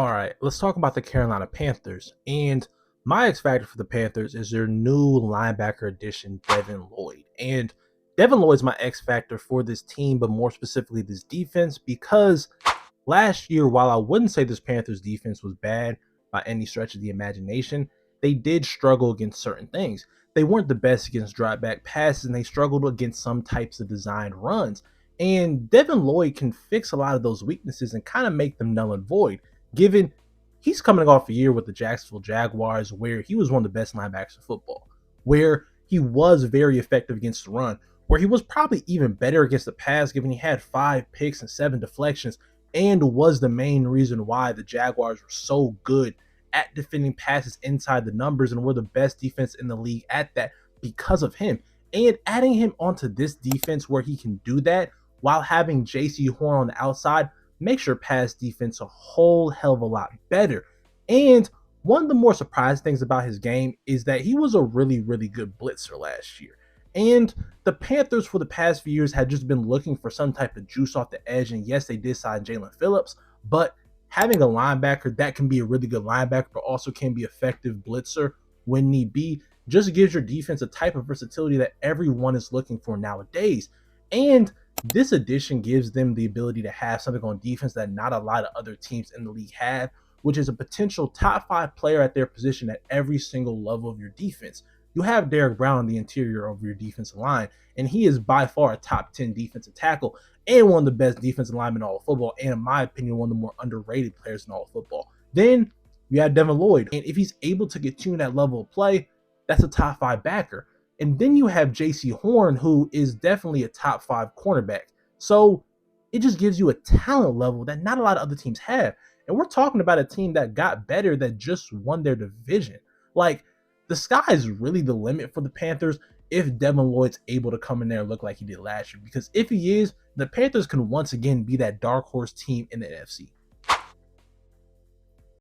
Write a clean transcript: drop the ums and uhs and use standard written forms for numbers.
All right, let's talk about the Carolina Panthers. And my X factor for the Panthers is their new linebacker addition, Devin Lloyd. And Devin Lloyd's my X factor for this team, but more specifically this defense, because last year, while I wouldn't say this Panthers defense was bad by any stretch of the imagination, they did struggle against certain things. They weren't the best against drop back passes, and they struggled against some types of designed runs. And Devin Lloyd can fix a lot of those weaknesses and kind of make them null and void, given he's coming off a year with the Jacksonville Jaguars where he was one of the best linebackers in football, where he was very effective against the run, where he was probably even better against the pass, given he had 5 picks and 7 deflections, and was the main reason why the Jaguars were so good at defending passes inside the numbers and were the best defense in the league at that because of him. And adding him onto this defense where he can do that while having JC Horn on the outside makes your pass defense a whole hell of a lot better. And one of the more surprising things about his game is that he was a really, really good blitzer last year. And the Panthers for the past few years had just been looking for some type of juice off the edge. And yes, they did sign Jalen Phillips, but having a linebacker that can be a really good linebacker, but also can be effective blitzer when need be, just gives your defense a type of versatility that everyone is looking for nowadays. And this addition gives them the ability to have something on defense that not a lot of other teams in the league have, which is a potential top 5 player at their position at every single level of your defense. You have Derek Brown on the interior of your defensive line, and he is by far a top 10 defensive tackle and one of the best defensive linemen in all of football, and in my opinion, one of the more underrated players in all of football. Then you have Devin Lloyd, and if he's able to get to that level of play, that's a top 5 backer. And then you have JC Horn, who is definitely a top 5 cornerback. So it just gives you a talent level that not a lot of other teams have. And we're talking about a team that got better, that just won their division. Like, the sky is really the limit for the Panthers if Devin Lloyd's able to come in there and look like he did last year. Because if he is, the Panthers can once again be that dark horse team in the NFC.